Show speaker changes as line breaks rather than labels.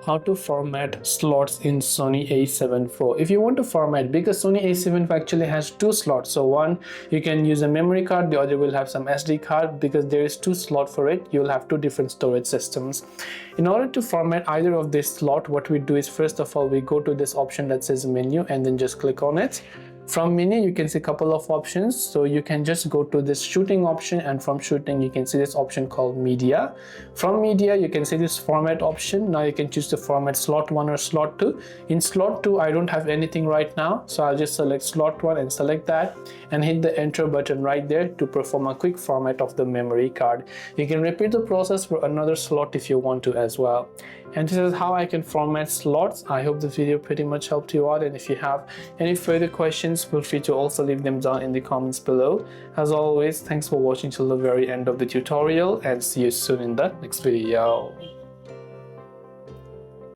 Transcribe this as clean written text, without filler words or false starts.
How to format slots in Sony A7 IV. If you want to format, because Sony A7 IV actually has two slots, so one you can use a memory card, the other will have some SD card. Because there is two slots for it, you'll have two different storage systems. In order to format either of this slot, what we do is, first of all, we go to this option that says menu and then just click on it. From menu you can see a couple of options, so you can just go to this shooting option, and from shooting you can see this option called media. From media you can see this format option. Now you can choose to format slot 1 or slot 2. In slot 2 I don't have anything right now, so I'll just select slot 1 and select that and hit the enter button right there to perform a quick format of the memory card. You can repeat the process for another slot if you want to as well. And this is how I can format slots. I hope this video pretty much helped you out, and if you have any further questions, feel free to also leave them down in the comments below. As always, thanks for watching till the very end of the tutorial, and see you soon in the next video.